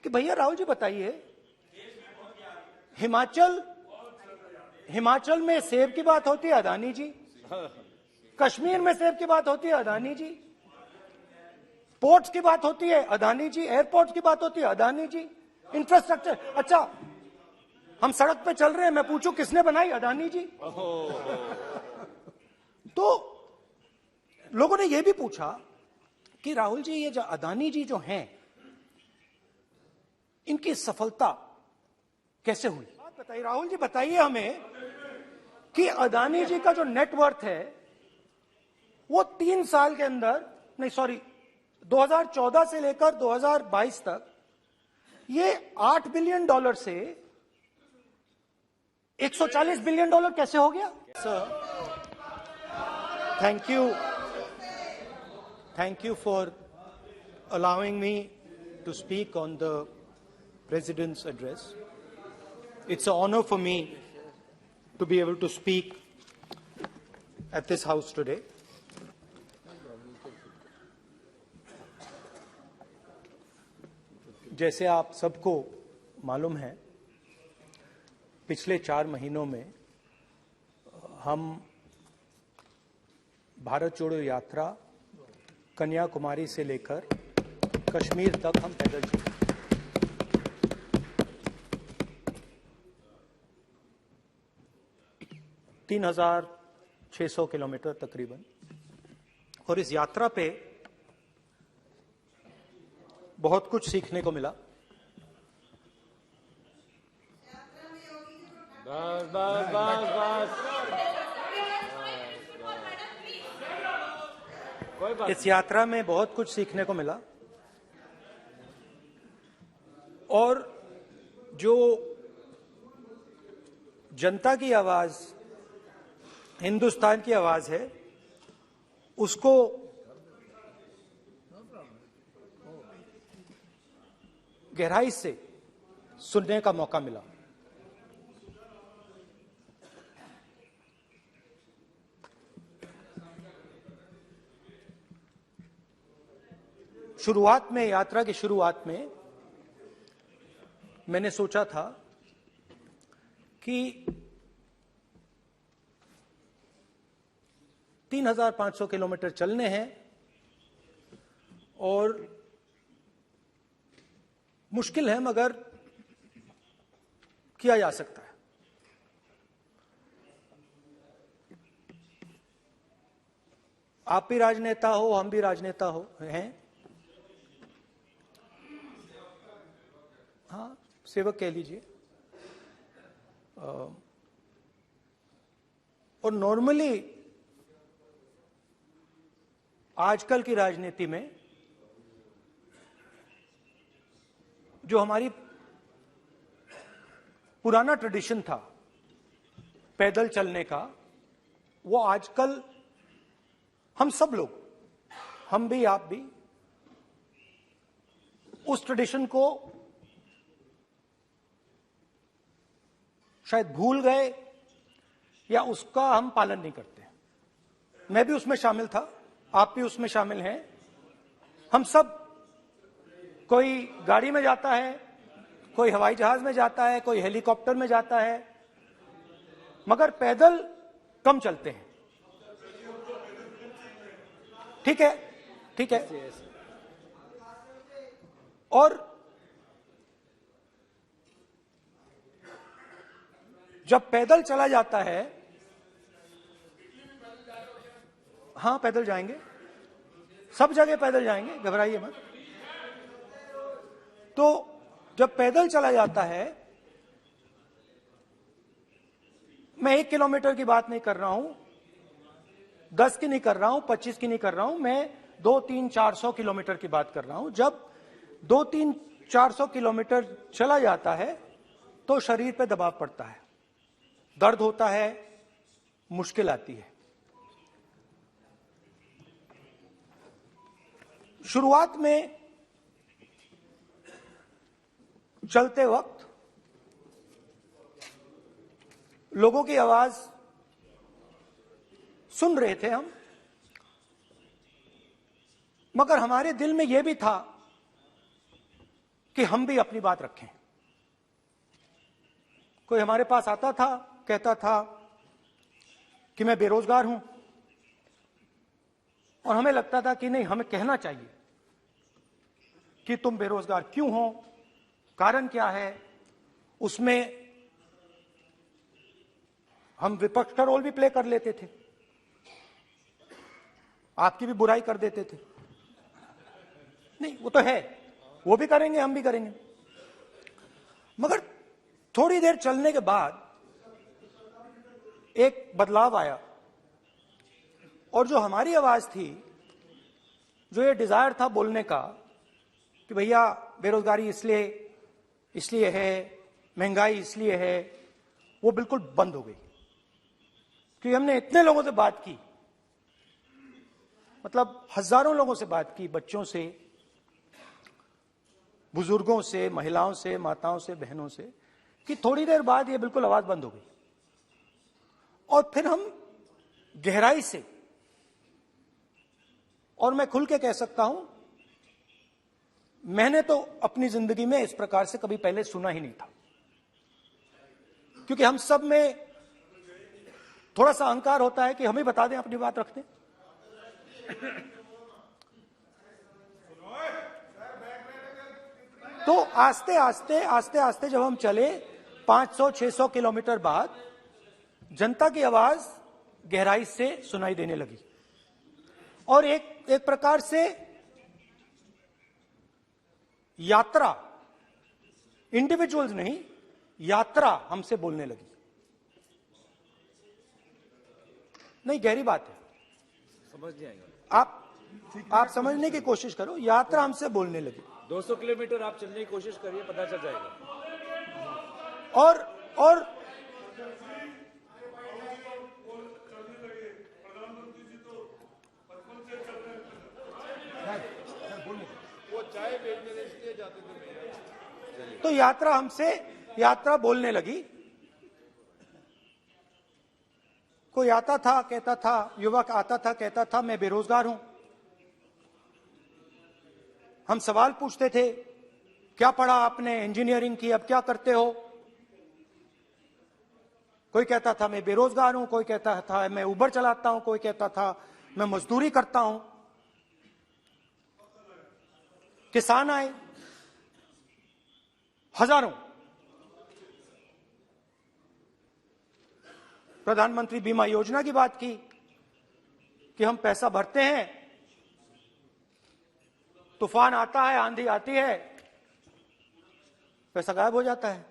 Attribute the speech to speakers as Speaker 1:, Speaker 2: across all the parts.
Speaker 1: कि भैया राहुल जी बताइए, हिमाचल में सेब की बात होती है, अदानी जी। कश्मीर में सेब की बात होती है, अदानी जी। पोर्ट्स की बात होती है, अदानी जी। एयरपोर्ट्स की बात होती है, अदानी जी। इंफ्रास्ट्रक्चर, अच्छा हम सड़क पे चल रहे हैं, मैं पूछूं किसने बनाई, अदानी जी। तो लोगों ने यह भी पूछा कि राहुल जी ये जो अदानी जी जो हैं, इनकी सफलता कैसे हुई? बात बताइए राहुल जी, बताइए हमें कि अदानी जी का जो नेटवर्थ है वो 3 साल के अंदर, नहीं सॉरी 2014 से लेकर 2022 तक ये $8 बिलियन से $140 बिलियन कैसे हो गया? Sir, thank you for allowing me to speak on the President's address. It's an honor for me to be able to speak at this house today. जैसे आप सबको मालूम है, पिछले 4 महीनों में हम भारत जोड़ो यात्रा कन्याकुमारी से लेकर कश्मीर तक हम पैदल चले। 3,600 किलोमीटर तकरीबन। और इस यात्रा पे बहुत कुछ सीखने को मिला। इस यात्रा में बहुत कुछ सीखने को मिला और जो जनता की आवाज, हिंदुस्तान की आवाज है, उसको गहराई से सुनने का मौका मिला। शुरुआत में, यात्रा की शुरुआत में मैंने सोचा था कि 3,500 किलोमीटर चलने हैं और मुश्किल है मगर किया जा सकता है। आप भी राजनेता हो, हम भी राजनेता हैं। हाँ, सेवक कह लीजिए। और नॉर्मली आजकल की राजनीति में जो हमारी पुराना ट्रेडिशन था पैदल चलने का, वो आजकल हम सब लोग, हम भी आप भी, उस ट्रेडिशन को शायद भूल गए या उसका हम पालन नहीं करते। मैं भी उसमें शामिल था, आप भी उसमें शामिल हैं। हम सब, कोई गाड़ी में जाता है, कोई हवाई जहाज में जाता है, कोई हेलीकॉप्टर में जाता है, मगर पैदल कम चलते हैं। ठीक है, ठीक है। और जब पैदल चला जाता है, हाँ पैदल जाएंगे, सब जगह पैदल जाएंगे, घबराइए मत। तो जब पैदल चला जाता है, मैं 1 किलोमीटर की बात नहीं कर रहा हूं, 10 की नहीं कर रहा हूं, 25 की नहीं कर रहा हूं, मैं 200-300-400 किलोमीटर की बात कर रहा हूं। जब 200-300-400 किलोमीटर चला जाता है तो शरीर पे दबाव पड़ता है, दर्द होता है, मुश्किल आती है। शुरुआत में चलते वक्त लोगों की आवाज सुन रहे थे हम, मगर हमारे दिल में यह भी था कि हम भी अपनी बात रखें। कोई हमारे पास आता था, कहता था कि मैं बेरोजगार हूं, और हमें लगता था कि नहीं, हमें कहना चाहिए कि तुम बेरोजगार क्यों हो, कारण क्या है। उसमें हम विपक्ष का रोल भी प्ले कर लेते थे, आपकी भी बुराई कर देते थे। नहीं, वो तो है, वो भी करेंगे, हम भी करेंगे। मगर थोड़ी देर चलने के बाद एक बदलाव आया, और जो हमारी आवाज थी, जो ये डिजायर था बोलने का कि भैया बेरोजगारी इसलिए है, महंगाई इसलिए है, वो बिल्कुल बंद हो गई। कि हमने इतने लोगों से बात की, मतलब हजारों लोगों से बात की, बच्चों से, बुजुर्गों से, महिलाओं से, माताओं से, बहनों से, कि थोड़ी देर बाद ये बिल्कुल आवाज बंद हो गई। और फिर हम गहराई से, और मैं खुल के कह सकता हूं, मैंने तो अपनी जिंदगी में इस प्रकार से कभी पहले सुना ही नहीं था। क्योंकि हम सब में थोड़ा सा अहंकार होता है कि हम ही बता दें, अपनी बात रख दें। तो आस्ते आस्ते जब हम चले 500-600 किलोमीटर बाद, जनता की आवाज गहराई से सुनाई देने लगी, और एक प्रकार से यात्रा, इंडिविजुअल्स नहीं, यात्रा हमसे बोलने लगी। नहीं, गहरी बात है,
Speaker 2: समझ नहीं आएगा।
Speaker 1: आप समझने की कोशिश करो। यात्रा हमसे बोलने लगी।
Speaker 2: 200 किलोमीटर आप चलने की कोशिश करिए, पता चल जाएगा।
Speaker 1: और
Speaker 2: वो चाय बेचने इसलिए जाते थे।
Speaker 1: तो यात्रा बोलने लगी। कोई आता था, कहता था, युवक आता था, कहता था मैं बेरोजगार हूं। हम सवाल पूछते थे, क्या पढ़ा आपने, इंजीनियरिंग की, अब क्या करते हो। कोई कहता था मैं बेरोजगार हूं, कोई कहता था मैं उबर चलाता हूं, कोई कहता था मैं मजदूरी करता हूं। किसान आए हजारों, प्रधानमंत्री बीमा योजना की बात की कि हम पैसा भरते हैं, तूफान आता है, आंधी आती है, पैसा गायब हो जाता है।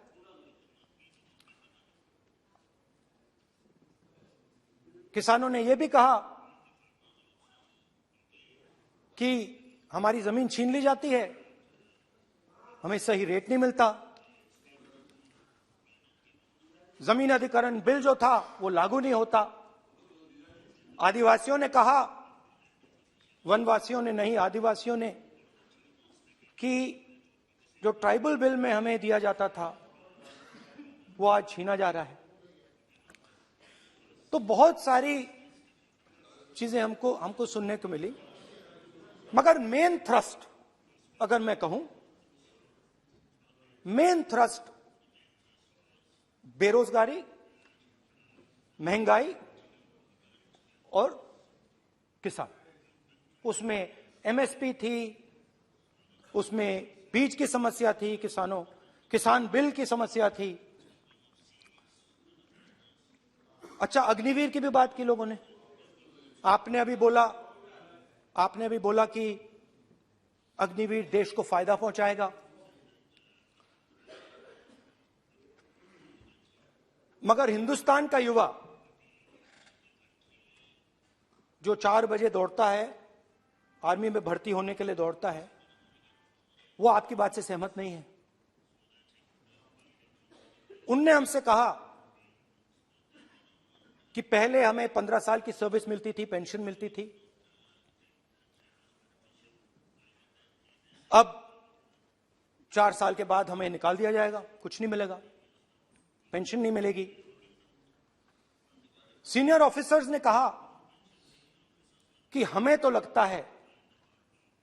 Speaker 1: किसानों ने यह भी कहा कि हमारी जमीन छीन ली जाती है, हमें सही रेट नहीं मिलता। जमीन अधिग्रहण बिल जो था वो लागू नहीं होता। आदिवासियों ने कहा, वनवासियों ने नहीं, आदिवासियों ने, कि जो ट्राइबल बिल में हमें दिया जाता था वो आज छीना जा रहा है। तो बहुत सारी चीजें हमको सुनने को मिली। मगर मेन थ्रस्ट, अगर मैं कहूं, मेन थ्रस्ट बेरोजगारी, महंगाई और किसान। उसमें एमएसपी थी, उसमें बीज की समस्या थी, किसान बिल की समस्या थी। अच्छा, अग्निवीर की भी बात की लोगों ने। आपने अभी बोला कि अग्निवीर देश को फायदा पहुंचाएगा। मगर हिंदुस्तान का युवा जो 4 बजे दौड़ता है, आर्मी में भर्ती होने के लिए दौड़ता है, वो आपकी बात से सहमत नहीं है। उनने हमसे कहा कि पहले हमें 15 साल की सर्विस मिलती थी, पेंशन मिलती थी, अब 4 साल के बाद हमें निकाल दिया जाएगा, कुछ नहीं मिलेगा, पेंशन नहीं मिलेगी। सीनियर ऑफिसर्स ने कहा कि हमें तो लगता है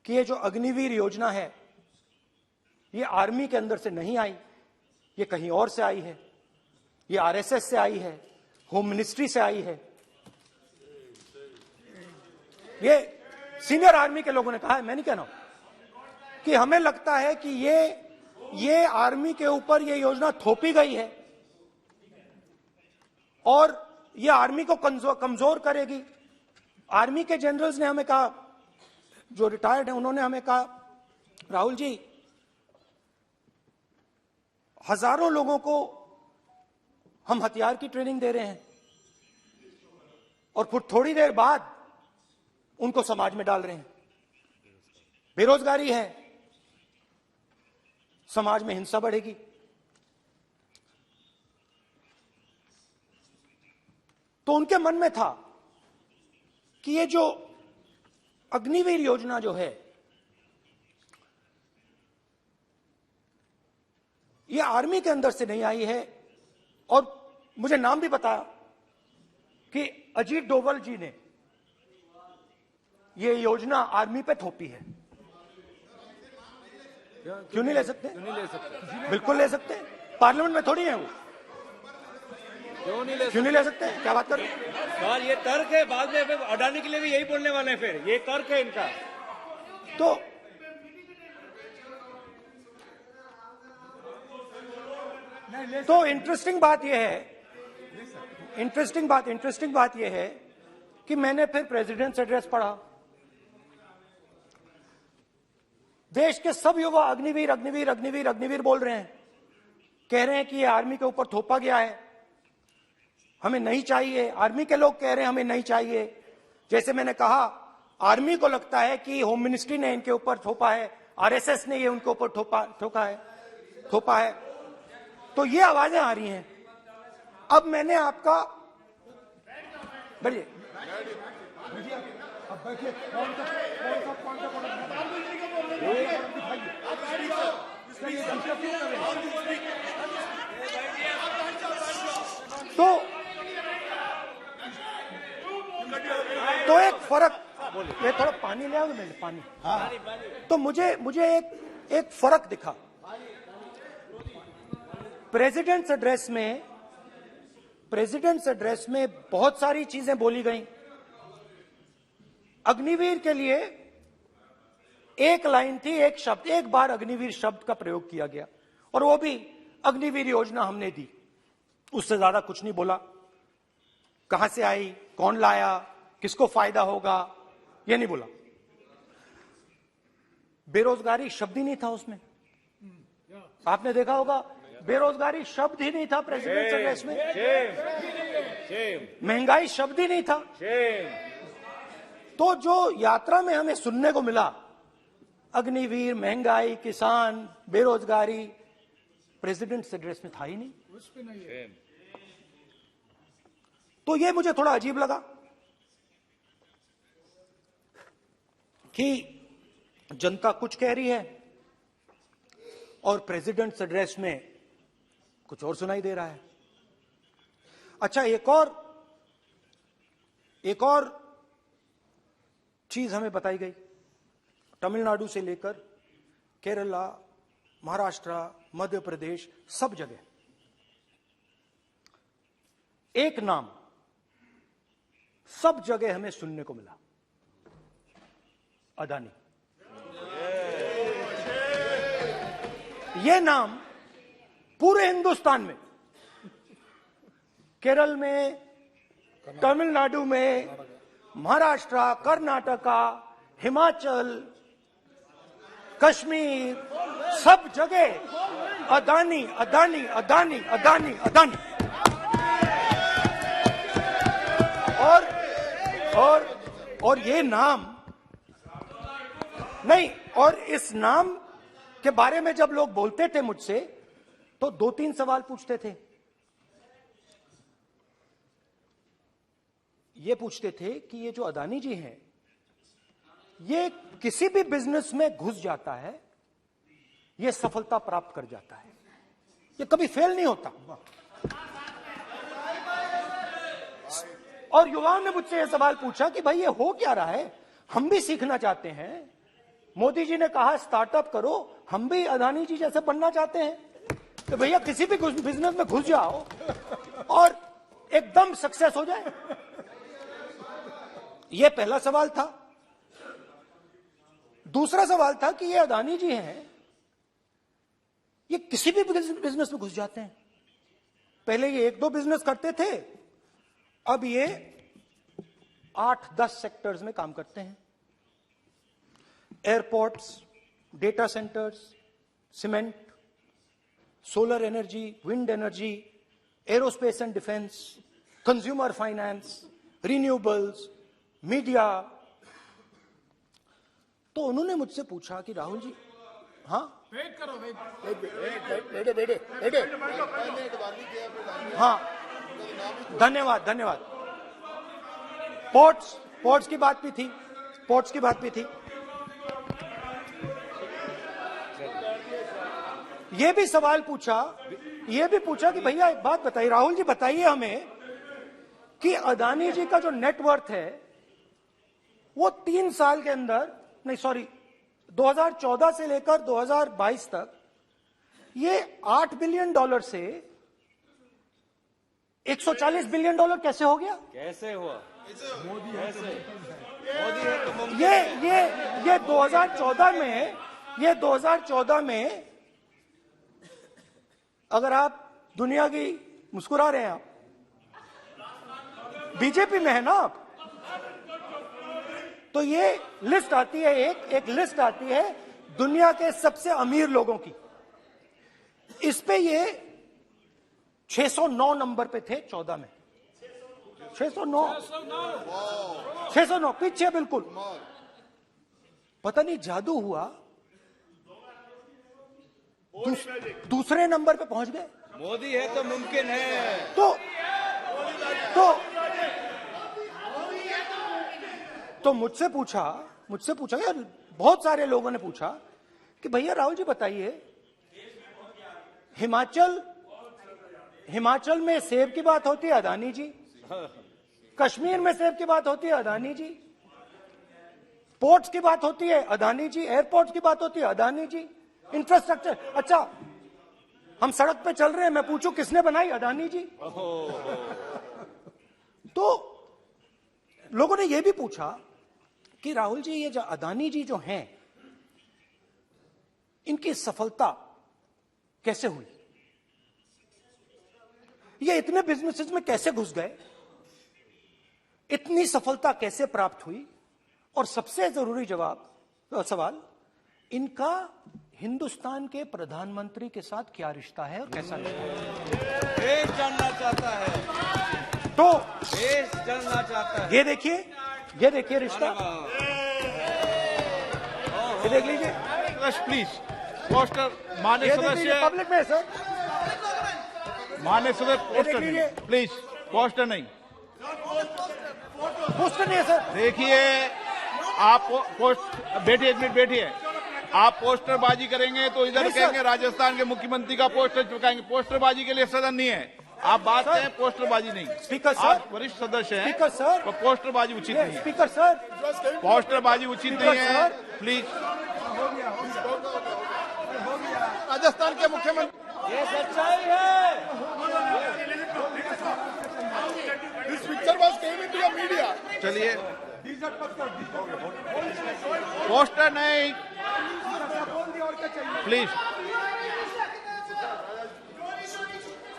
Speaker 1: कि ये जो अग्निवीर योजना है, ये आर्मी के अंदर से नहीं आई, ये कहीं और से आई है, ये आरएसएस से आई है, होम मिनिस्ट्री से आई है। ये सीनियर आर्मी के लोगों ने कहा है, मैं नहीं कह रहा हूं, कि हमें लगता है कि ये आर्मी के ऊपर ये योजना थोपी गई है और ये आर्मी को कमजोर करेगी। आर्मी के जनरल्स ने हमें कहा, जो रिटायर्ड हैं, उन्होंने हमें कहा, राहुल जी, हजारों लोगों को हम हथियार की ट्रेनिंग दे रहे हैं और फिर थोड़ी देर बाद उनको समाज में डाल रहे हैं। बेरोजगारी है, समाज में हिंसा बढ़ेगी। तो उनके मन में था कि ये जो अग्निवीर योजना जो है, ये आर्मी के अंदर से नहीं आई है। और मुझे नाम भी बताया कि अजीत डोभाल जी ने ये योजना आर्मी पे थोपी है। क्यों नहीं ले सकते?
Speaker 2: क्यों नहीं ले सकते?
Speaker 1: बिल्कुल ले सकते हैं, पार्लियामेंट में थोड़ी है वो।
Speaker 2: क्यों नहीं
Speaker 1: ले सकते? क्या बात कर रहे हैं?
Speaker 2: सवाल ये तर्क है, बाद में अडानी के लिए भी यही बोलने वाले हैं, फिर ये तर्क है इनका।
Speaker 1: तो इंटरेस्टिंग बात यह है कि मैंने फिर प्रेसिडेंट्स एड्रेस पढ़ा। देश के सब युवा अग्निवीर अग्निवीर अग्निवीर अग्निवीर बोल रहे हैं, कह रहे हैं कि ये आर्मी के ऊपर थोपा गया है, हमें नहीं चाहिए। आर्मी के लोग कह रहे हैं हमें नहीं चाहिए। जैसे मैंने कहा, आर्मी को लगता है कि होम मिनिस्ट्री ने इनके ऊपर थोपा है, आरएसएस ने ये उनके ऊपर थोपा है। तो ये आवाजें आ रही हैं। अब मैंने आपका बैठिए, तो एक फर्क, ये थोड़ा पानी ले आओगे? मैंने पानी, तो मुझे एक फर्क दिखा। प्रेसिडेंट्स एड्रेस में बहुत सारी चीजें बोली गई। अग्निवीर के लिए एक लाइन थी, एक शब्द, एक बार अग्निवीर शब्द का प्रयोग किया गया, और वो भी अग्निवीर योजना हमने दी, उससे ज्यादा कुछ नहीं बोला। कहां से आई, कौन लाया, किसको फायदा होगा, ये नहीं बोला। बेरोजगारी शब्द ही नहीं था उसमें। आपने देखा होगा, बेरोजगारी शब्द ही नहीं था प्रेसिडेंट एड्रेस में। महंगाई शब्द ही नहीं था। तो जो यात्रा में हमें सुनने को मिला, अग्निवीर, महंगाई, किसान, बेरोजगारी, प्रेसिडेंट एड्रेस में था ही नहीं। तो ये मुझे थोड़ा अजीब लगा कि जनता कुछ कह रही है और प्रेसिडेंट एड्रेस में कुछ और सुनाई दे रहा है। अच्छा, एक और चीज हमें बताई गई। तमिलनाडु से लेकर केरला, महाराष्ट्र, मध्य प्रदेश, सब जगह एक नाम सब जगह हमें सुनने को मिला, अदानी। यह नाम पूरे हिंदुस्तान में, केरल में, तमिलनाडु में, महाराष्ट्र, कर्नाटका, हिमाचल, कश्मीर, सब जगह अदानी अदानी अदानी अदानी अदानी। और ये नाम नहीं, और इस नाम के बारे में जब लोग बोलते थे मुझसे, तो 2-3 सवाल पूछते थे। ये पूछते थे कि ये जो अदानी जी हैं, ये किसी भी बिजनेस में घुस जाता है, ये सफलता प्राप्त कर जाता है, ये कभी फेल नहीं होता। और युवाओं ने मुझसे यह सवाल पूछा कि भाई ये हो क्या रहा है, हम भी सीखना चाहते हैं, मोदी जी ने कहा स्टार्टअप करो, हम भी अदानी जी जैसे बनना चाहते हैं तो भैया किसी भी बिजनेस में घुस जाओ और एकदम सक्सेस हो जाए। यह पहला सवाल था। दूसरा सवाल था कि ये अदानी जी हैं, ये किसी भी बिजनेस में घुस जाते हैं। पहले ये 1-2 बिजनेस करते थे, अब ये 8-10 सेक्टर्स में काम करते हैं। Airports, data centres, cement, solar energy, wind energy, aerospace and defence, consumer finance, renewables, media. तो उन्होंने मुझसे पूछा कि राहुल जी, हाँ
Speaker 3: वेट करो,
Speaker 1: बेटे हाँ, धन्यवाद। पोर्ट्स की बात भी थी। ये भी सवाल पूछा, कि भैया एक बात बताइए, राहुल जी बताइए हमें कि अदानी जी का जो नेटवर्थ है वो 3 साल के अंदर, नहीं सॉरी 2014 से लेकर 2022 तक ये $8 बिलियन से $140 बिलियन कैसे हो गया?
Speaker 2: कैसे हुआ? मोदी है तो मुमकिन
Speaker 1: ये 2014 में अगर आप दुनिया की, मुस्कुरा रहे हैं आप, बीजेपी में है ना आप, तो ये लिस्ट आती है, एक लिस्ट आती है दुनिया के सबसे अमीर लोगों की। इस पे ये 609 नंबर पे थे 14 में। 609 पीछे बिल्कुल। पता नहीं जादू हुआ, दूसरे नंबर पे पहुंच गए।
Speaker 2: मोदी है तो मुमकिन है।
Speaker 1: तो मुझसे पूछा यार, बहुत सारे लोगों ने पूछा कि भैया राहुल जी बताइए, हिमाचल में सेब की बात होती है अदानी जी, कश्मीर में सेब की बात होती है अदानी जी, पोर्ट्स की बात होती है अदानी जी, एयरपोर्ट्स की बात होती है अदानी जी, इंफ्रास्ट्रक्चर, अच्छा हम सड़क पे चल रहे हैं, मैं पूछूं किसने बनाई? अदानी जी। तो लोगों ने यह भी पूछा कि राहुल जी ये जो अदानी जी जो हैं, इनकी सफलता कैसे हुई? ये इतने बिजनेसेस में कैसे घुस गए? इतनी सफलता कैसे प्राप्त हुई? और सबसे जरूरी सवाल, इनका हिंदुस्तान के प्रधानमंत्री के साथ क्या रिश्ता है और कैसा रिश्ता है?
Speaker 2: देश जानना चाहता है,
Speaker 1: तो
Speaker 2: देश जानना चाहता है।
Speaker 1: ये देखिए रिश्ता, ये देख लीजिए।
Speaker 3: प्लीज पोस्टर, माननीय सदस्य,
Speaker 1: पब्लिक में सर,
Speaker 3: माननीय सदस्य पोस्टर नहीं, प्लीज पोस्टर नहीं
Speaker 1: है सर।
Speaker 3: देखिए आप बैठिए, 1 मिनट बैठिए। आप पोस्टरबाजी करेंगे तो इधर कहेंगे राजस्थान के मुख्यमंत्री का पोस्टर चिपकाएंगे। पोस्टरबाजी के लिए सदन नहीं है। आप बात करें, पोस्टरबाजी नहीं।
Speaker 1: स्पीकर सर,
Speaker 3: आप वरिष्ठ सदस्य हैं,
Speaker 1: स्पीकर सर,
Speaker 3: तो पोस्टरबाजी उचित नहीं है।
Speaker 1: स्पीकर सर,
Speaker 3: पोस्टरबाजी उचित नहीं है, प्लीज। राजस्थान के मुख्यमंत्री,
Speaker 2: ये सच्चाई है।
Speaker 3: This picture was came into the media. चलिए, पोस्टर नहीं, प्लीज।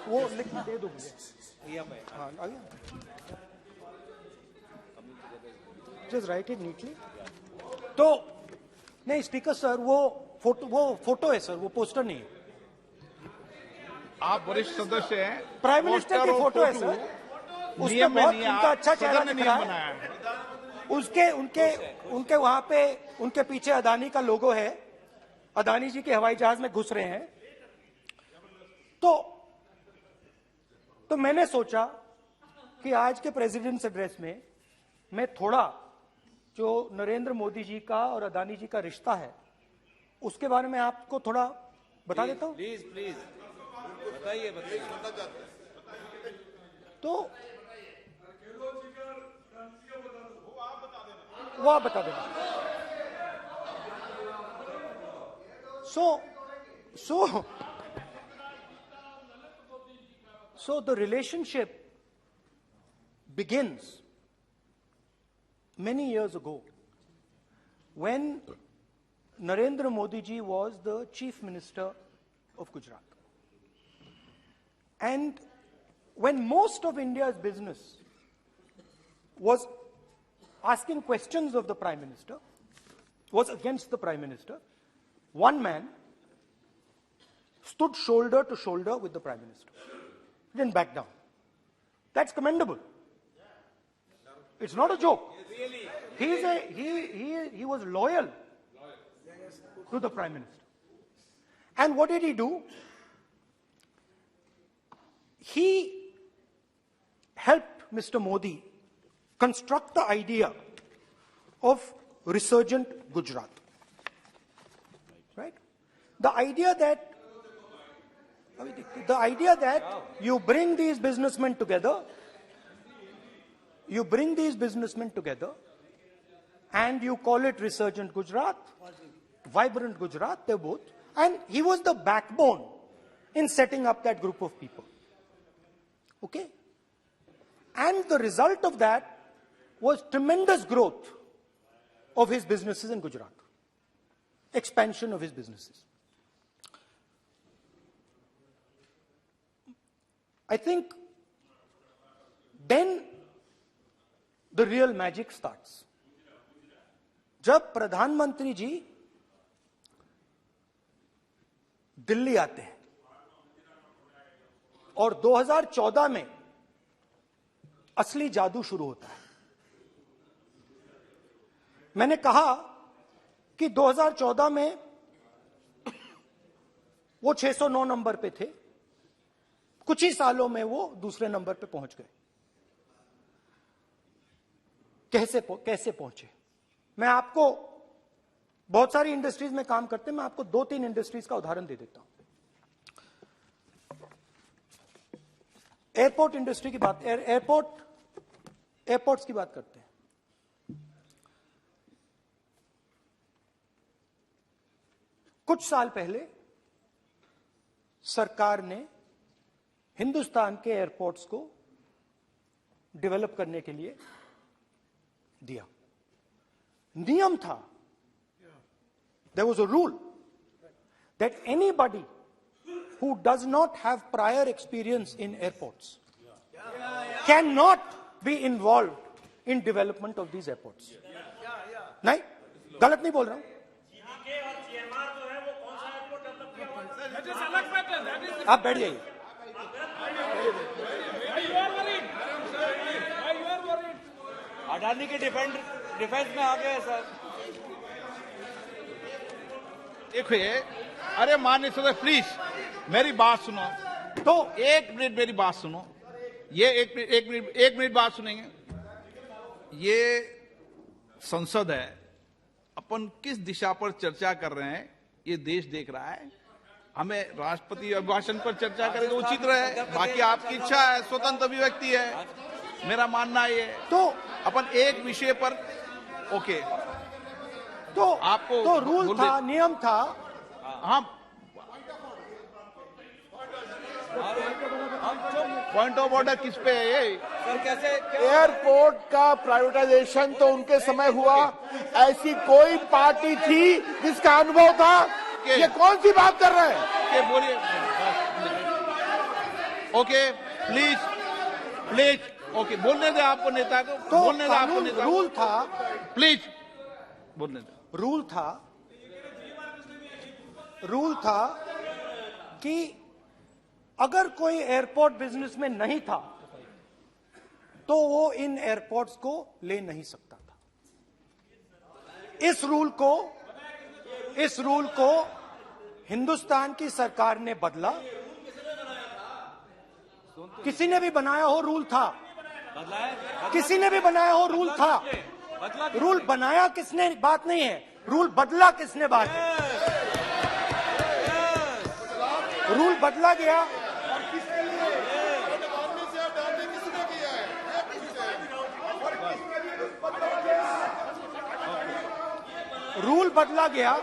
Speaker 1: वो लिख दे दो मुझे। हाँ, आ गया। Just right it neatly. तो नहीं स्पीकर सर, वो फोटो है सर, वो पोस्टर नहीं है।
Speaker 3: आप वरिष्ठ सदस्य हैं,
Speaker 1: प्राइम मिनिस्टर की फोटो है सर, उसमें बहुत उनका अच्छा चेहरा दिख रहा है। उनके वहां पे उनके पीछे अदानी का लोगो है, अदानी जी के हवाई जहाज में घुस रहे हैं। तो मैंने सोचा कि आज के प्रेसिडेंट्स एड्रेस में मैं थोड़ा जो नरेंद्र मोदी जी का और अदानी जी का रिश्ता है उसके बारे में आपको थोड़ा बता देता हूं।
Speaker 2: प्लीज बताइए।
Speaker 1: तो वो आप बता देना। So the relationship begins many years ago when Narendra Modi ji was the Chief Minister of Gujarat. And when most of India's business was asking questions of the Prime Minister, was against the Prime Minister, one man stood shoulder to shoulder with the Prime Minister. He didn't back down. That's commendable. It's not a joke. He was loyal to the Prime Minister. And what did he do? He helped Mr. Modi construct the idea of resurgent Gujarat. Right? The idea that you bring these businessmen together, and you call it resurgent Gujarat, vibrant Gujarat, they're both. And he was the backbone in setting up that group of people. Okay? And the result of that was tremendous growth of his businesses in Gujarat. Expansion of his businesses. I think then the real magic starts. जब प्रधानमंत्री जी दिल्ली आते हैं और 2014 में असली जादू शुरू होता है। मैंने कहा कि 2014 में वो 609 नंबर पे थे, कुछ ही सालों में वो दूसरे नंबर पे पहुंच गए। कैसे पहुंचे? मैं आपको, बहुत सारी इंडस्ट्रीज में काम करते हैं, मैं आपको 2-3 इंडस्ट्रीज का उदाहरण दे देता हूं। एयरपोर्ट इंडस्ट्री की बात, एयरपोर्ट्स की बात करते हैं। कुछ साल पहले सरकार ने हिंदुस्तान के एयरपोर्ट्स को डेवलप करने के लिए दिया। नियम था, there was a rule that anybody who does not have prior experience in airports cannot be involved in development of these airports. नहीं, गलत नहीं बोल रहा हूं। आप बैठ जाइए।
Speaker 2: अडानी के डिफेंस में आ गए सर।
Speaker 3: देखिए, अरे माननीय सदस्य प्लीज मेरी बात सुनो। तो 1 मिनट मेरी बात सुनो। ये एक मिनट बात सुनेंगे। ये संसद है, अपन किस दिशा पर चर्चा कर रहे हैं ये देश देख रहा है। हमें राष्ट्रपति अभिभाषण पर चर्चा करें तो उचित रहे, बाकी आपकी इच्छा है, स्वतंत्र अभिव्यक्ति है। मेरा मानना ये तो अपन एक विषय पर ओके, तो आपको
Speaker 1: तो रूल था, नियम था।
Speaker 3: हाँ, पॉइंट ऑफ ऑर्डर किस पे है ये?
Speaker 2: सर कैसे
Speaker 4: एयरपोर्ट का प्राइवेटाइजेशन तो उनके समय हुआ, ऐसी कोई पार्टी थी जिसका अनुभव था? ये कौन सी बात कर रहे हैं?
Speaker 3: बोलिए। ओके प्लीज प्लीज, ओके बोलने दे आपको नेता को,
Speaker 1: तो
Speaker 3: बोलने दे आपको नेता को।
Speaker 1: रूल था,
Speaker 3: प्लीज बोलने दे।
Speaker 1: रूल था कि अगर कोई एयरपोर्ट बिजनेस में नहीं था तो वो इन एयरपोर्ट्स को ले नहीं सकता था। इस रूल को हिंदुस्तान की सरकार ने बदला। किसी ने भी बनाया हो रूल था, किसी ने भी बनाया हो रूल था। रूल बनाया किसने बात नहीं है, रूल बदला किसने बात है। रूल बदला गया, रूल बदला गया।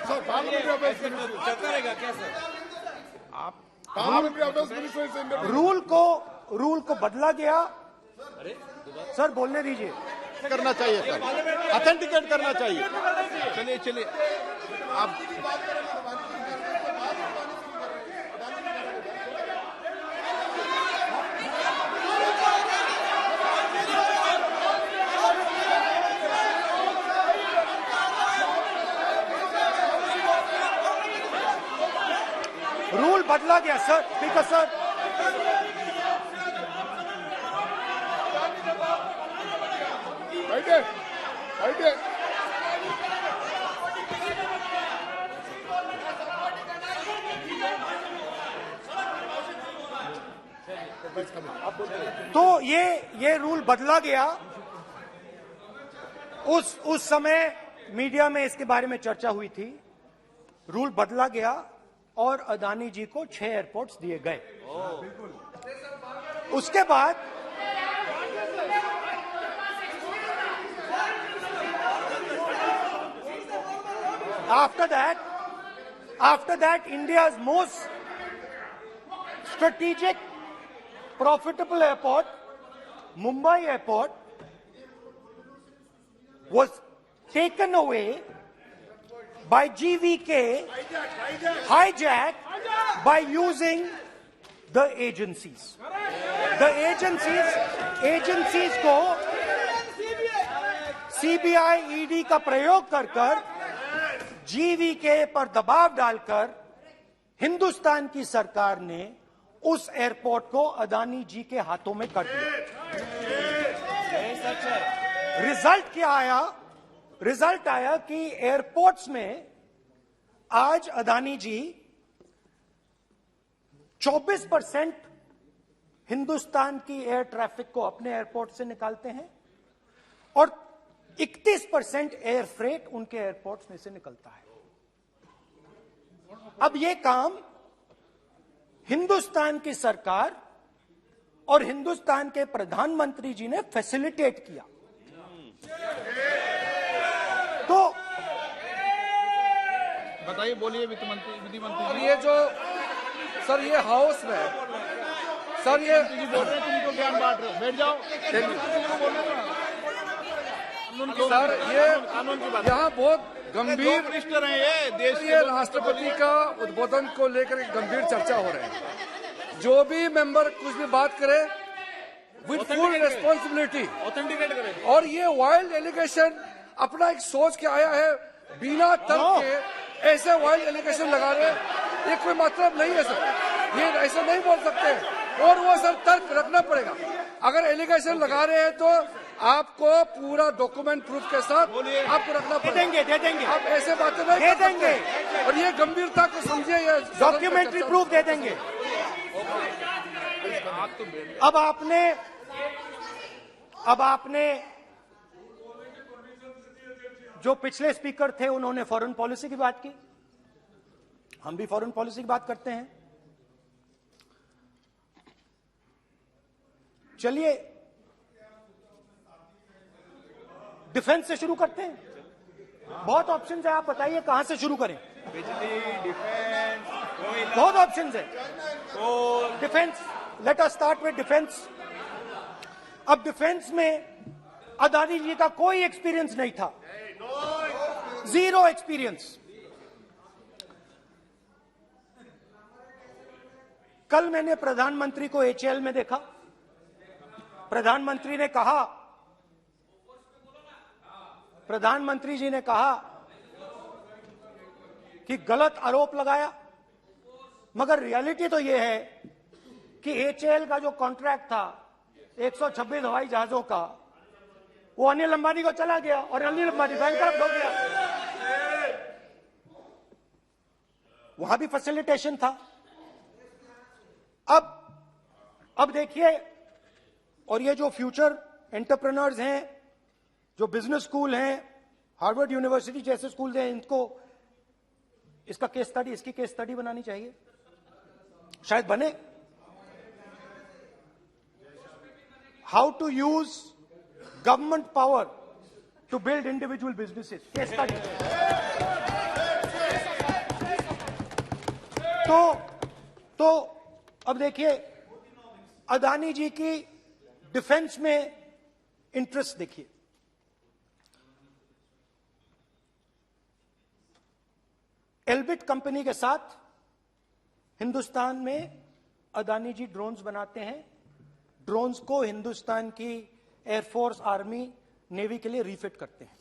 Speaker 4: Sir, Parliamentary Affairs Minister.
Speaker 2: चलता रहेगा क्या sir?
Speaker 4: Parliamentary Affairs Minister is in the
Speaker 1: rule को बदला गया। सर बोलने दीजिए।
Speaker 4: करना चाहिए सर, ऑथेंटिकेट करना चाहिए।
Speaker 3: चलिए चलिए आप
Speaker 1: रूल बदला गया सर, स्पीकर सर।
Speaker 4: बैठे बैठे
Speaker 1: तो ये रूल बदला गया। उस समय मीडिया में इसके बारे में चर्चा हुई थी। रूल बदला गया और अदानी जी को 6 एयरपोर्ट्स दिए गए। उसके बाद after that India's most strategic profitable airport, Mumbai Airport, was taken away by GVK, hijacked by using the agencies. The agencies को CBI, ED का प्रयोग कर GVK पर दबाव डालकर हिंदुस्तान की सरकार ने उस एयरपोर्ट को अदानी जी के हाथों में कर दिया। रिजल्ट क्या आया? रिजल्ट आया कि एयरपोर्ट्स में आज अदानी जी 24% हिंदुस्तान की एयर ट्रैफिक को अपने एयरपोर्ट से निकालते हैं और 31% एयर फ्रेट उनके एयरपोर्ट्स में से निकलता है। अब यह काम हिंदुस्तान की सरकार और हिंदुस्तान के प्रधानमंत्री जी ने फैसिलिटेट किया। तो
Speaker 3: बताइए, बोलिए विधि मंत्री।
Speaker 5: और ये जो सर ये हाउस में सर ये
Speaker 3: बोल रहे हैं, तुमको ज्ञान बांट रहे हो, बैठ जाओ।
Speaker 5: सर ये यहाँ बहुत गंभीर
Speaker 3: मिनिस्टर हैं ये देश
Speaker 5: ये राष्ट्रपति का उद्बोधन को लेकर एक गंभीर चर्चा हो रही है। जो भी मेंबर कुछ भी बात करे विद फुल रिस्पॉन्सिबिलिटी
Speaker 2: ऑथेंटिकेट करें।
Speaker 5: और ये वाइल्ड एलिगेशन अपना एक सोच के आया है, बिना तर्क के ऐसे वाइल्ड एलिगेशन लगा रहे, ये कोई मतलब नहीं है सर। ये ऐसा नहीं बोल सकते और वो सर तर्क रखना पड़ेगा। अगर एलिगेशन लगा रहे हैं तो आपको पूरा डॉक्यूमेंट प्रूफ के साथ आपको रखना पड़ेगा।
Speaker 1: दे देंगे
Speaker 5: आप ऐसे बातें नहीं
Speaker 1: दे
Speaker 5: कर सकते।
Speaker 1: देंगे
Speaker 5: और ये गंभीरता को समझिए, ये
Speaker 1: डॉक्यूमेंट्री प्रूफ दे देंगे। अब आपने जो पिछले स्पीकर थे उन्होंने फॉरेन पॉलिसी की बात की, हम भी फॉरेन पॉलिसी की बात करते हैं। चलिए डिफेंस से शुरू करते हैं। बहुत ऑप्शंस है, आप बताइए कहां से शुरू करें।
Speaker 2: बिजली, डिफेंस,
Speaker 1: बहुत ऑप्शंस है। Defence, let us start with defence. अब डिफेंस में अदानी जी का कोई एक्सपीरियंस नहीं था, जीरो एक्सपीरियंस। कल मैंने प्रधानमंत्री को HAL में देखा। प्रधानमंत्री जी ने कहा कि गलत आरोप लगाया, मगर रियलिटी तो यह है कि HAL का जो कॉन्ट्रैक्ट था 126 हवाई जहाजों का, वो अनिल अंबानी को चला गया और अनिल अंबानी बैंकरप्ट हो गया। वहां भी फैसिलिटेशन था। अब देखिए, और ये जो फ्यूचर एंटरप्रेन्योर्स हैं, जो बिजनेस स्कूल हैं, हार्वर्ड यूनिवर्सिटी जैसे स्कूल हैं, इसकी केस स्टडी बनानी चाहिए, शायद बने। How to use government power to build individual businesses, case study. तो अब देखिए, अदानी जी की डिफेंस में इंटरेस्ट देखिए। एल्बिट कंपनी के साथ हिंदुस्तान में अदानी जी ड्रोन्स बनाते हैं। ड्रोन्स को हिंदुस्तान की एयरफोर्स, आर्मी, नेवी के लिए रिफिट करते हैं।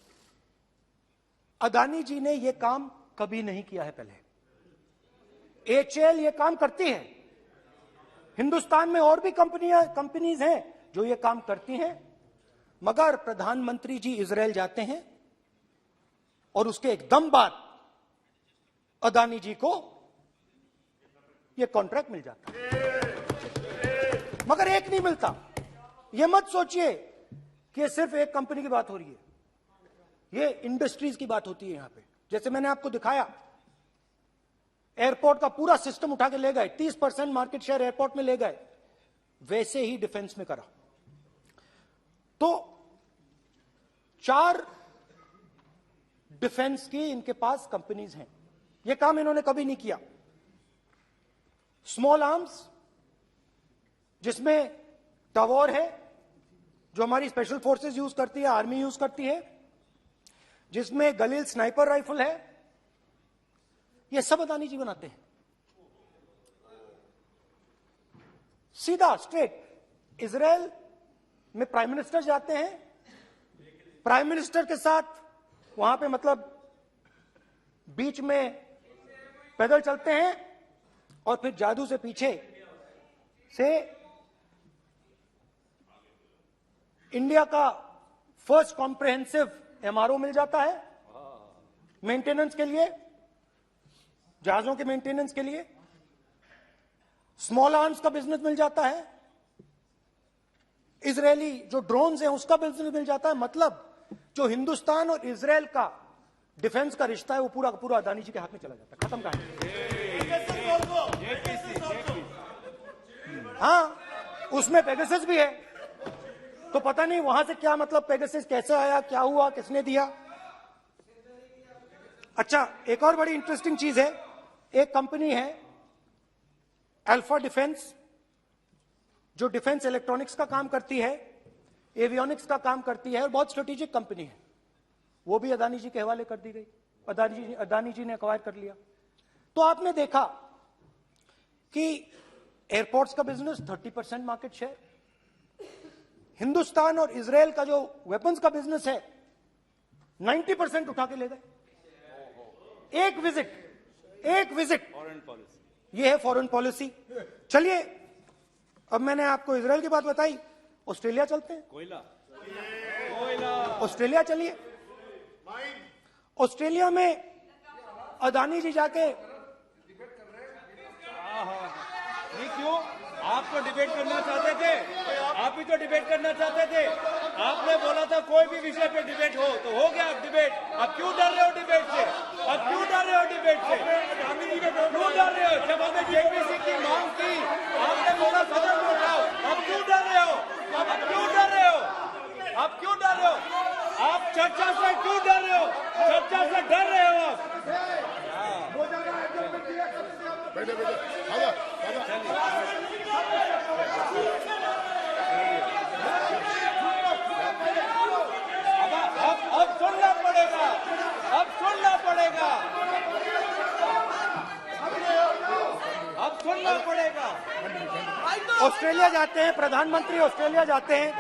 Speaker 1: अदानी जी ने यह काम कभी नहीं किया है पहले। एचएएल ये काम करती है। हिंदुस्तान में और भी कंपनीज हैं जो ये काम करती हैं, मगर प्रधानमंत्री जी इजरायल जाते हैं और उसके एकदम बाद अदानी जी को ये कॉन्ट्रैक्ट मिल जाता है, मगर एक नहीं मिलता। ये मत सोचिए कि ये सिर्फ एक कंपनी की बात हो रही है, ये इंडस्ट्रीज की बात होती है यहां पे। जैसे मैंने आपको दिखाया, एयरपोर्ट का पूरा सिस्टम उठा के ले गए, 30% मार्केट शेयर एयरपोर्ट में ले गए, वैसे ही डिफेंस में करा। तो 4 डिफेंस की इनके पास कंपनीज हैं। यह काम इन्होंने कभी नहीं किया। स्मॉल आर्म्स, जिसमें टवॉर है जो हमारी स्पेशल फोर्सेस यूज करती है, आर्मी यूज करती है, जिसमें गलील स्नाइपर राइफल है, ये सब अदानी जी बनाते हैं। सीधा स्ट्रेट इजरायल में प्राइम मिनिस्टर जाते हैं, प्राइम मिनिस्टर के साथ वहां पे मतलब बीच में पैदल चलते हैं और फिर जादू से पीछे से इंडिया का फर्स्ट कॉम्प्रिहेंसिव एमआरओ मिल जाता है मेंटेनेंस के लिए, जहाजों के मेंटेनेंस के लिए। स्मॉल आर्म्स का बिजनेस मिल जाता है, इजरायली जो ड्रोन्स हैं उसका बिजनेस मिल जाता है। मतलब जो हिंदुस्तान और इजरायल का डिफेंस का रिश्ता है वो पूरा का पूरा अदानी जी के हाथ में चला जाता है। खत्म कहानी। हाँ, उसमें पेगासस भी है, तो पता नहीं वहां से क्या मतलब पेगासस कैसे आया, क्या हुआ, किसने दिया। अच्छा, एक और बड़ी इंटरेस्टिंग चीज है, एक कंपनी है अल्फा डिफेंस, जो डिफेंस इलेक्ट्रॉनिक्स का काम करती है, एवियोनिक्स का काम करती है, और बहुत स्ट्रेटेजिक कंपनी है। वो भी अदानी जी के हवाले कर दी गई, अदानी जी ने एक्वायर कर लिया। तो आपने देखा कि एयरपोर्ट्स का बिजनेस 30% मार्केट शेयर, हिंदुस्तान और इजरायल का जो वेपन्स का बिजनेस है 90% उठा के ले गए। एक विजिट
Speaker 2: फॉरेन पॉलिसी,
Speaker 1: ये है फॉरेन पॉलिसी। चलिए, अब मैंने आपको इजरायल की बात बताई, ऑस्ट्रेलिया चलते हैं।
Speaker 2: कोयला,
Speaker 1: ऑस्ट्रेलिया चलिए। ऑस्ट्रेलिया में अदानी जी जाके,
Speaker 2: नहीं क्यों? आप तो डिबेट करना चाहते थे, आप भी तो डिबेट करना चाहते थे। आपने बोला था कोई भी विषय पे डिबेट हो, तो हो गया अब डिबेट। अब क्यों डर रहे हो डिबेट से? अब क्यों डर रहे हो डिबेट से? क्यों डर रहे हो? जब हमने जेपीसी की मांग की, आपने बोला सदन में उठाओ। अब क्यों डर रहे हो? अब क्यों डर रहे हो? अब क्यों डर रहे हो? आप चर्चा से क्यों डर रहे हो? चर्चा से डर रहे हो आप? अब सुनना पड़ेगा, अब सुनना पड़ेगा, अब सुनना पड़ेगा।
Speaker 1: ऑस्ट्रेलिया जाते हैं, प्रधानमंत्री ऑस्ट्रेलिया जाते हैं।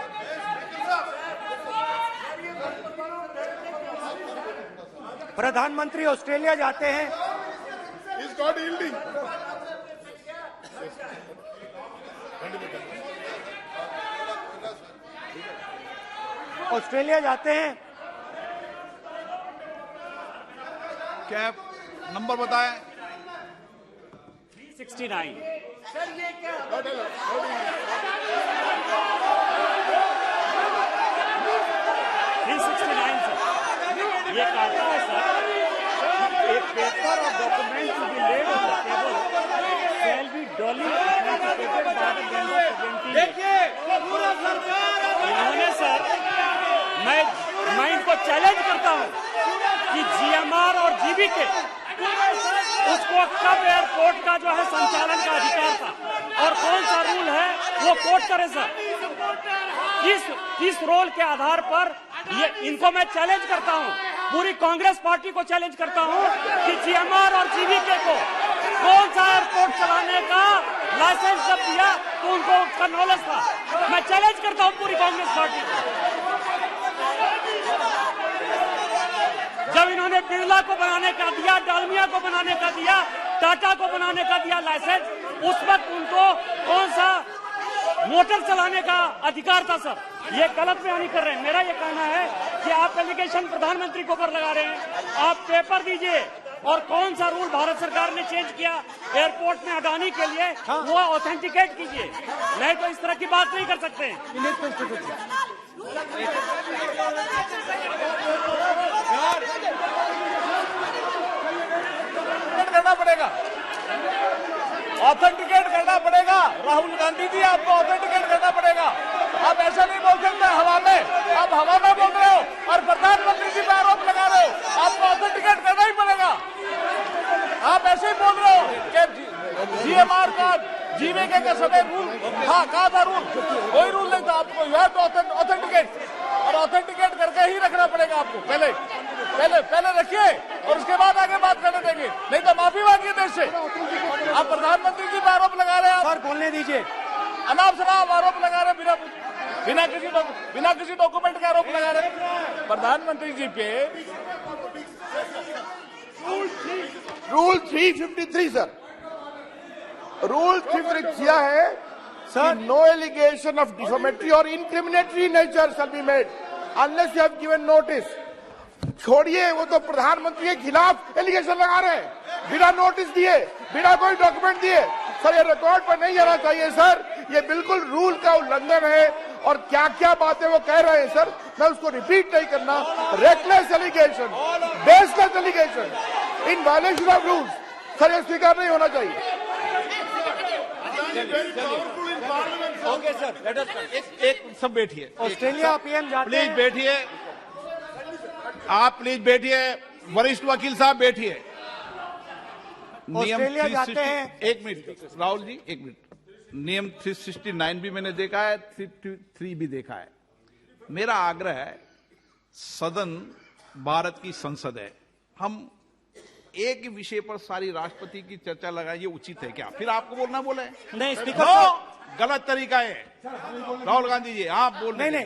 Speaker 1: प्रधानमंत्री ऑस्ट्रेलिया जाते हैं। ऑस्ट्रेलिया जाते हैं।
Speaker 3: कैब नंबर बताएं।
Speaker 2: 369।
Speaker 5: सर ये क्या
Speaker 2: 369 सर, ये कहता है सर, एक पेपर और document to be laid on the table shall be duly authenticated by the member presenting. देखिए पूरा सरकार इन्होंने सर, मैं इनको चैलेंज करता हूं कि जीएमआर और जीबीके उसको
Speaker 6: उनको कब एयरपोर्ट का जो है संचालन का अधिकार था और कौन सा रूल है वो कोट करे सर। किस रोल के आधार पर ये इनको मैं चैलेंज करता हूं, पूरी कांग्रेस पार्टी को चैलेंज करता हूं कि जीएमआर और जीवीके को कौन सा एयरपोर्ट चलाने का लाइसेंस जब दिया तो उनको उसका नॉलेज था। मैं चैलेंज करता हूं पूरी कांग्रेस पार्टी को। जब इन्होंने बिरला को बनाने का दिया, डालमिया को बनाने का दिया, टाटा को बनाने का दिया लाइसेंस, उस वक्त उनको कौन सा मोटर चलाने का अधिकार था सर। ये गलत बयानी कर रहे हैं। मेरा ये कहना है कि आप एलिगेशन प्रधानमंत्री के ऊपर लगा रहे हैं, आप पेपर दीजिए और कौन सा रूल भारत सरकार ने चेंज किया एयरपोर्ट में अडानी के लिए वो ऑथेंटिकेट कीजिए, नहीं तो इस तरह की बात नहीं कर सकते हैं।
Speaker 2: करना पड़ेगा, ऑथेंटिकेट करना पड़ेगा। राहुल गांधी जी आपको ऑथेंटिकेट करना पड़ेगा। आप ऐसा नहीं बोल सकते हवा में, आप हवा में बोल रहे हो और प्रधानमंत्री जी पर आरोप लगा रहे हो। आपको ऑथेंटिकेट करना ही पड़ेगा। आप ऐसे ही बोल रहे हो कि जीएमआर का जीवीके का समय रूल हाँ कहा था रूल, कोई रूल नहीं था। आपको यू हैव टू ऑथेंटिकेट और ऑथेंटिकेट करके ही रखना पड़ेगा आपको। पहले रखिए और उसके बाद आगे बात करने देंगे, नहीं तो माफी मांगिए देश से। आप प्रधानमंत्री जी पर आरोप लगा रहे हैं,
Speaker 1: सर बोलने दीजिए।
Speaker 2: अनाप शनाप आरोप लगा रहे हैं, बिना किसी डॉक्यूमेंट के आरोप लगा रहे हैं प्रधानमंत्री जी पे।
Speaker 4: रूल 353 सर, रूल 353 किया है sir, no allegation of defamatory और incriminatory nature shall be made unless you have given notice. छोड़िए, वो तो प्रधानमंत्री के खिलाफ एलिगेशन लगा रहे हैं बिना नोटिस दिए, बिना कोई डॉक्यूमेंट दिए। सर ये रिकॉर्ड पर नहीं जाना चाहिए सर, ये बिल्कुल रूल का उल्लंघन है। और क्या क्या बातें वो कह रहे हैं सर, मैं उसको रिपीट नहीं करना। Reckless allegation, baseless allegation in violation of rules, sir ये स्वीकार नहीं होना चाहिए।
Speaker 2: ओके सर, लेट अस
Speaker 3: एक सब बैठिए,
Speaker 1: ऑस्ट्रेलिया पीएम जाते
Speaker 3: प्लीज
Speaker 1: हैं।
Speaker 3: बैठिए, आप प्लीज बैठिए, वरिष्ठ वकील साहब बैठिए।
Speaker 1: ऑस्ट्रेलिया जाते हैं।
Speaker 3: एक मिनट राहुल जी, एक मिनट। नियम 369 भी मैंने देखा है, 333 भी देखा है। मेरा आग्रह है, सदन भारत की संसद है, हम एक ही विषय पर सारी राष्ट्रपति की चर्चा लगाए, ये उचित है क्या? फिर आपको बोलना बोले
Speaker 1: नहीं स्पीकर,
Speaker 3: गलत तरीका है राहुल गांधी जी, आप बोल
Speaker 1: नहीं,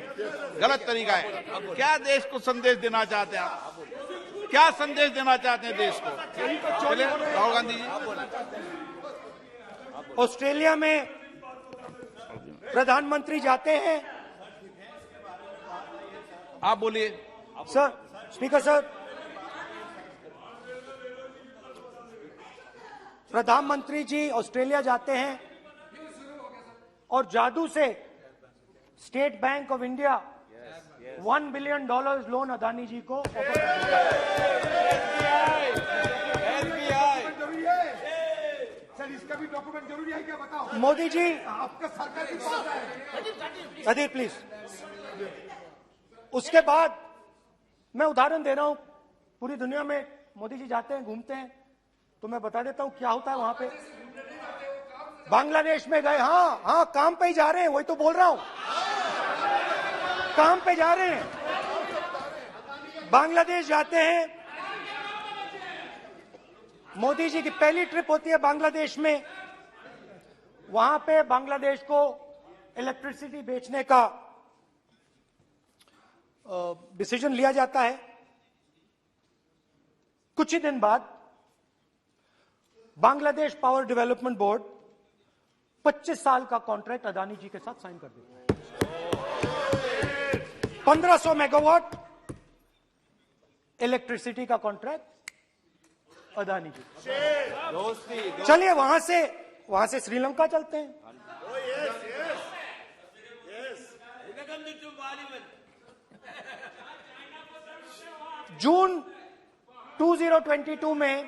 Speaker 3: गलत तरीका है। क्या देश को संदेश देना चाहते हैं आप? क्या संदेश देना चाहते हैं देश को? चलिए राहुल गांधी जी।
Speaker 1: ऑस्ट्रेलिया में प्रधानमंत्री जाते हैं।
Speaker 3: आप बोलिए
Speaker 1: सर, स्पीकर सर, प्रधानमंत्री जी ऑस्ट्रेलिया जाते हैं और जादू से State Bank of India $1 billion loan Adani ji को ऑफर
Speaker 5: सर इसका भी डॉक्यूमेंट जरूरी है क्या, बताओ।
Speaker 1: मोदी जी,
Speaker 5: आपका सरकार के पास है।
Speaker 1: अधीर प्लीज। उसके बाद मैं उदाहरण दे रहा हूं, पूरी दुनिया में मोदी जी जाते हैं, घूमते हैं, तो मैं बता देता हूं क्या होता है वहां पे। बांग्लादेश में गए, हाँ काम पे ही जा रहे हैं, वही तो बोल रहा हूं, काम पे जा रहे हैं। बांग्लादेश जाते हैं, मोदी जी की पहली ट्रिप होती है बांग्लादेश में। वहां पे बांग्लादेश को इलेक्ट्रिसिटी बेचने का डिसीजन लिया जाता है। कुछ ही दिन बाद बांग्लादेश पावर डेवलपमेंट बोर्ड 25 साल का कॉन्ट्रैक्ट अदानी जी के साथ साइन कर देता है। 1500 मेगावाट इलेक्ट्रिसिटी का कॉन्ट्रैक्ट अदानी जी। चलिए वहां से श्रीलंका चलते हैं। जून 2022 में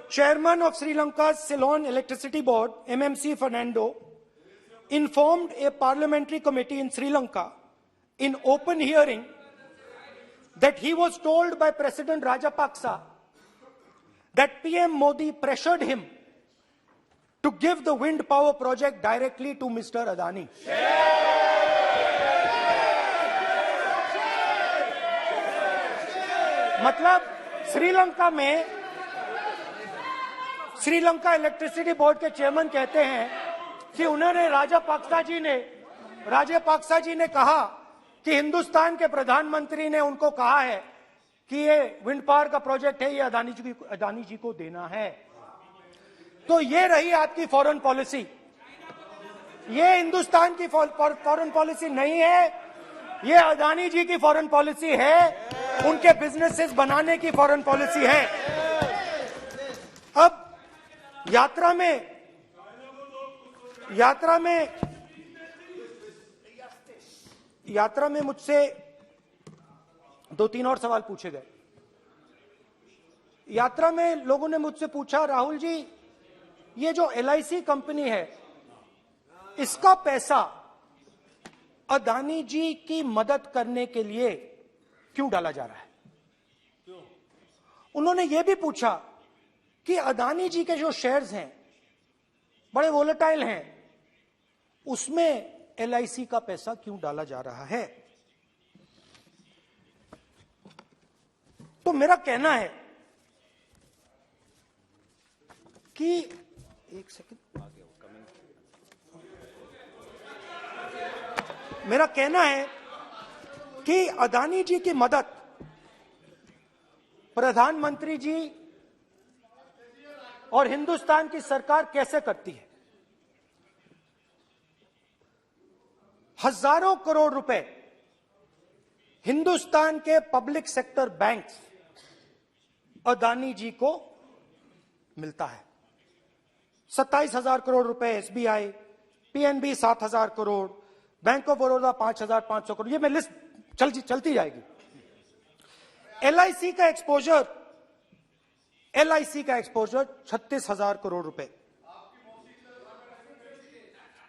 Speaker 1: Chairman of Sri Lanka's Ceylon Electricity Board, MMC Fernando, informed a parliamentary committee in Sri Lanka in open hearing that he was told by President Rajapaksa that PM Modi pressured him to give the wind power project directly to Mr. Adani. मतलब Sri Lanka electricity board के chairman कहते हैं कि उन्होंने राजापाक्सा जी ने कहा कि हिंदुस्तान के प्रधानमंत्री ने उनको कहा है कि ये विंड पावर का प्रोजेक्ट है, ये अदानी जी को देना है। तो ये रही आपकी फॉरेन पॉलिसी। ये हिंदुस्तान की फॉरेन पॉलिसी नहीं है, ये अदानी जी की फॉरेन पॉलिसी है, उनके बिजनेसेस बनाने की फॉरेन पॉलिसी है। अब यात्रा में मुझसे 2-3 और सवाल पूछे गए। यात्रा में लोगों ने मुझसे पूछा, राहुल जी ये जो LIC कंपनी है इसका पैसा अदानी जी की मदद करने के लिए क्यों डाला जा रहा है? उन्होंने यह भी पूछा कि अदानी जी के जो शेयर्स हैं बड़े वोलेटाइल हैं, उसमें LIC का पैसा क्यों डाला जा रहा है? तो मेरा कहना है कि एक सेकंड, मेरा कहना है कि अदानी जी की मदद प्रधानमंत्री जी और हिंदुस्तान की सरकार कैसे करती है। हजारों करोड़ रुपए हिंदुस्तान के public sector banks Adani ji को मिलता है। 27,000 करोड़ रुपए SBI, PNB 7,000 crore, bank of Baroda 5,500 crore, ये मैं लिस्ट चलती जाएगी। LIC का एक्सपोजर 36,000 करोड़ रुपए,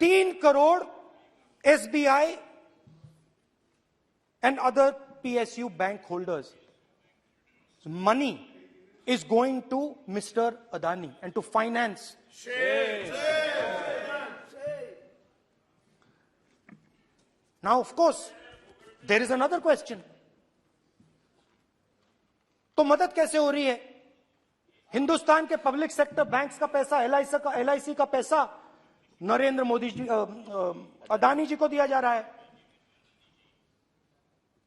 Speaker 1: 3 crore SBI and other PSU bank holders. Money is going to Mr. Adani and to finance. Now, of course, there is another question. तो मदद कैसे हो रही है? हिंदुस्तान के पब्लिक सेक्टर बैंक्स का पैसा, LIC का पैसा नरेंद्र मोदी जी, अदानी जी को दिया जा रहा है।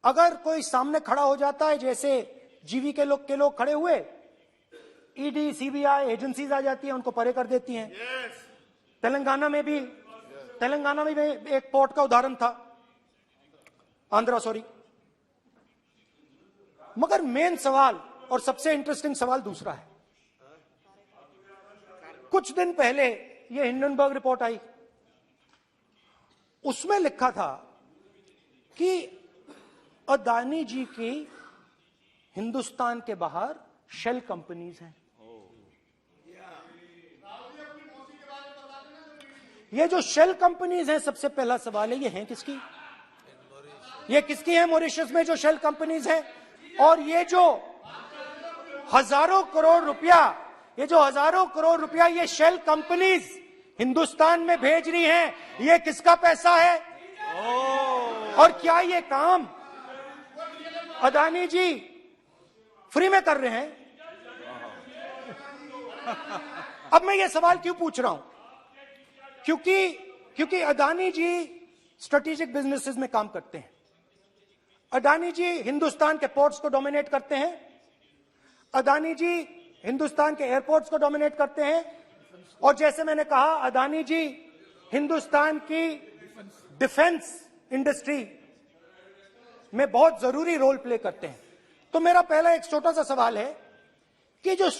Speaker 1: अगर कोई सामने खड़ा हो जाता है, जैसे जीवी के लोग खड़े हुए, ED, CBI एजेंसीज आ जाती हैं, उनको परे कर देती हैं। तेलंगाना में भी एक पोर्ट का उदाहरण था, मगर मेन सवाल और सबसे इंटरेस्टिंग सवाल दूसरा है। कुछ दिन पहले ये हिंडनबर्ग रिपोर्ट आई, उसमें लिखा था कि अदानी जी की हिंदुस्तान के बाहर शेल कंपनीज हैं। ये जो शेल कंपनीज हैं, सबसे पहला सवाल है, ये हैं किसकी? ये किसकी है मॉरिशस में जो शेल कंपनीज हैं? और ये जो हजारों करोड़ रुपया ये शेल कंपनीज हिंदुस्तान में भेज रही हैं, ये किसका पैसा है? और क्या ये काम अदानी जी फ्री में कर रहे हैं? अब मैं ये सवाल क्यों पूछ रहा हूं? क्योंकि अदानी जी स्ट्रेटेजिक बिजनेसेस में काम करते हैं। अदानी जी हिंदुस्तान के पोर्ट्स को डोमिनेट करते हैं, अदानी जी हिंदुस्तान के एयरपोर्ट्स को डोमिनेट करते हैं, और जैसे मैंने कहा, अदानी जी हिंदुस्तान की डिफेंस इंडस्ट्री में बहुत जरूरी रोल प्ले करते हैं। तो मेरा पहला एक छोटा सा सवाल है कि जो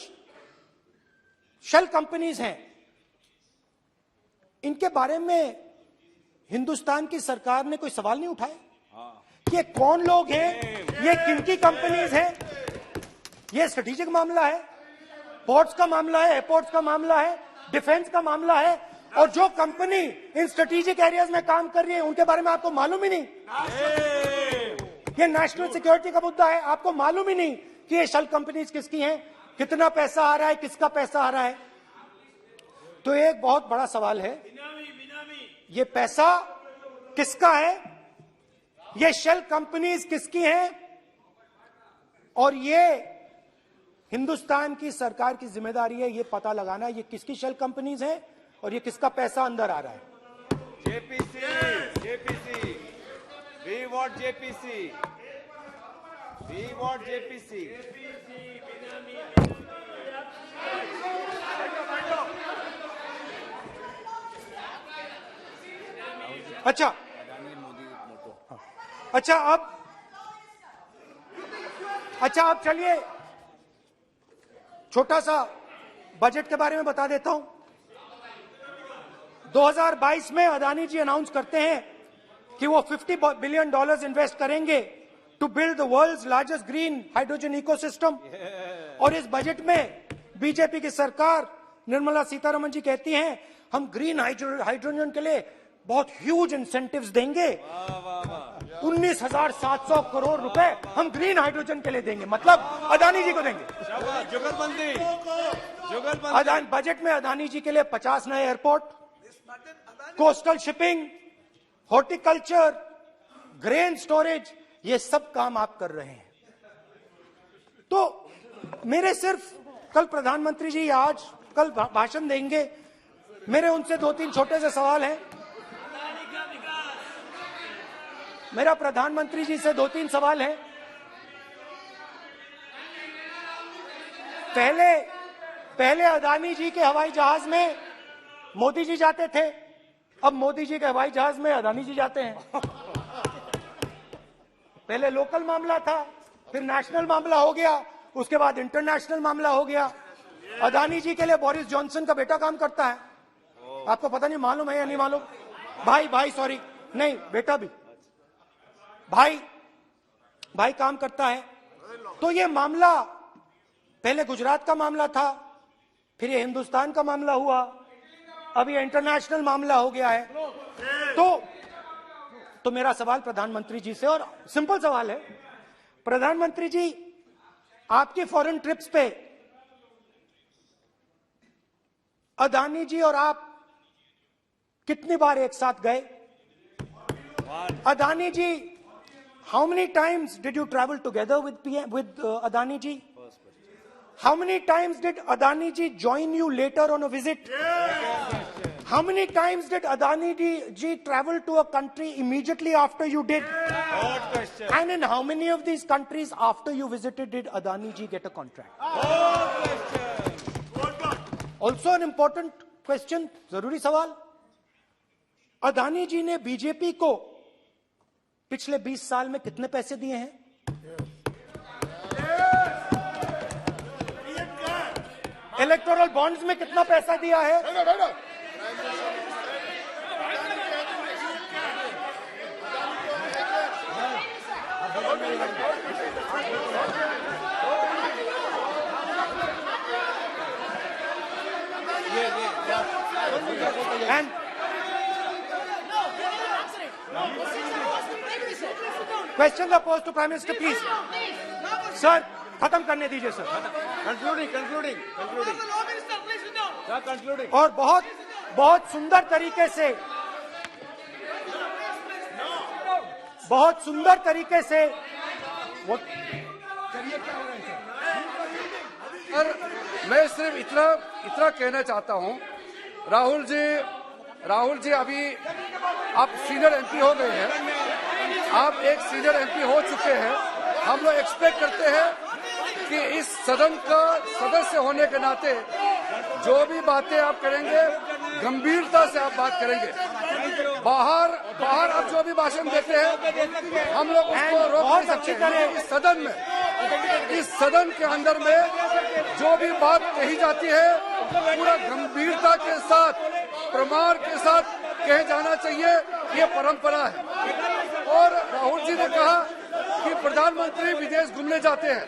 Speaker 1: शेल कंपनीज हैं, इनके बारे में हिंदुस्तान की सरकार ने कोई सवाल नहीं उठाया? ये कौन लोग हैं, ये किनकी कंपनीज हैं? ये स्ट्रेटेजिक मामला है, पोर्ट्स का मामला है, एयरपोर्ट्स का मामला है, डिफेंस का मामला है, और जो कंपनी इन स्ट्रेटेजिक एरियाज में काम कर रही है उनके बारे में आपको मालूम ही नहीं। ये नेशनल सिक्योरिटी का मुद्दा है, आपको मालूम ही नहीं कि ये शेल कंपनीज किसकी हैं, कितना पैसा आ रहा है, किसका पैसा आ रहा है। तो एक बहुत बड़ा सवाल है, ये पैसा किसका है, ये शेल कंपनीज किसकी हैं, और ये हिंदुस्तान की सरकार की जिम्मेदारी है ये पता लगाना ये किसकी शेल कंपनीज हैं और ये किसका पैसा अंदर आ रहा है।
Speaker 2: JPC, we want JPC, we want JPC.
Speaker 1: अच्छा अब चलिए छोटा सा बजट के बारे में बता देता हूं। 2022 में अदानी जी अनाउंस करते हैं कि वो $50 बिलियन इन्वेस्ट करेंगे to build the world's largest green hydrogen ecosystem. और इस बजट में बीजेपी की सरकार निर्मला सीतारमण जी कहती हैं हम ग्रीन हाइड्रोजन के लिए बहुत ह्यूज इंसेंटिव्स देंगे, 19,700 करोड़ रुपए हम ग्रीन हाइड्रोजन के लिए देंगे, मतलब अदानी जी को देंगे। बजट में अदानी जी के लिए 50 नए airport, coastal shipping, horticulture, grain storage, ये सब काम आप कर रहे हैं। तो मेरे सिर्फ कल प्रधानमंत्री जी आज कल भाषण देंगे, मेरे उनसे 2-3 छोटे से सवाल हैं। मेरा प्रधानमंत्री जी से 2-3 सवाल हैं। पहले अदानी जी के हवाई जहाज में मोदी जी जाते थे, अब मोदी जी के हवाई जहाज में अदानी जी जाते हैं। पहले लोकल मामला था, फिर नेशनल मामला हो गया, उसके बाद इंटरनेशनल मामला हो गया। अदानी जी के लिए बोरिस जॉनसन का बेटा काम करता है, आपको पता नहीं मालूम है या नहीं मालूम? भाई सॉरी, नहीं बेटा भी, भाई काम करता है। तो ये मामला पहले गुजरात का मामला था, फिर ये हिंदुस्तान का मामला हुआ, अब ये इंटरनेशनल मामला हो गया है। तो मेरा सवाल प्रधानमंत्री जी से, और सिंपल सवाल है, प्रधानमंत्री जी आपकी फॉरेन ट्रिप्स पे अदानी जी और आप कितनी बार एक साथ गए? Adani ji, how many times did you travel together with Adani ji? How many times did Adani ji join you later on a visit? How many times did Adani ji travel to a country immediately after you did? And in how many of these countries after you visited did Adani ji get a contract? Also an important question, जरूरी सवाल, अदानी जी ने BJP को पिछले 20 साल में कितने पैसे दिए हैं? इलेक्टोरल बॉन्ड्स में कितना पैसा दिया है? And questions are posed to Prime Minister, please. Sir, खत्म करने दीजिए सर.
Speaker 2: Concluding. Sir, concluding.
Speaker 1: और बहुत सुंदर तरीके से
Speaker 5: और मैं सिर्फ इतना कहना चाहता हूं, राहुल जी अभी आप सीनियर एमपी हो गए हैं, आप एक सीनियर एमपी हो चुके हैं। हम लोग एक्सपेक्ट करते हैं कि इस सदन का सदस्य होने के नाते जो भी बातें आप करेंगे गंभीरता से आप बात करेंगे। बाहर आप जो भी भाषण देते हैं हम लोग उसको रोक नहीं सकते हैं। इस सदन के अंदर में जो भी बात कही जाती है पूरा गंभीरता के साथ, प्रमाण के साथ कहे जाना चाहिए, ये परंपरा है। और राहुल जी ने कहा कि प्रधानमंत्री विदेश घूमने जाते हैं।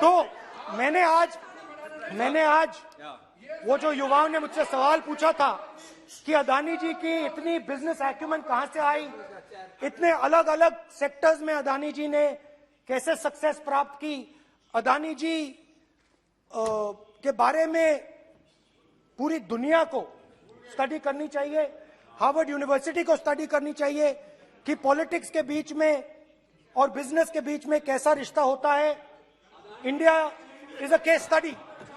Speaker 1: तो मैंने आज वो जो युवाओं ने मुझसे सवाल पूछा था कि अदानी जी की इतनी बिजनेस एक्यूमेंट कहां से आई, इतने अलग अलग सेक्टर्स में अदानी जी ने कैसे सक्सेस प्राप्त की, अदानी जी के बारे में पूरी दुनिया को स्टडी करनी चाहिए, हार्वर्ड यूनिवर्सिटी को स्टडी करनी चाहिए कि पॉलिटिक्स के बीच में और बिजनेस के बीच में कैसा रिश्ता होता है। India is a case study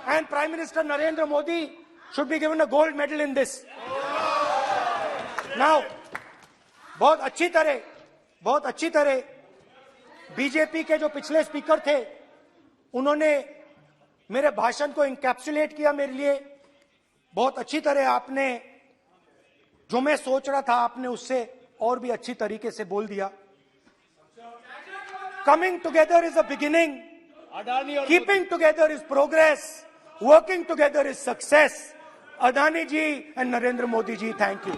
Speaker 1: and prime minister Narendra Modi should be given a gold medal in this. Now बहुत अच्छी तरह बीजेपी के जो पिछले स्पीकर थे उन्होंने मेरे भाषण को इंकैप्सुलेट किया मेरे लिए बहुत अच्छी तरह। आपने जो मैं सोच रहा था आपने उससे और भी अच्छी तरीके से बोल दिया। Coming together is a beginning, keeping together is progress, working together is success. Adani ji and Narendra Modi ji, thank you.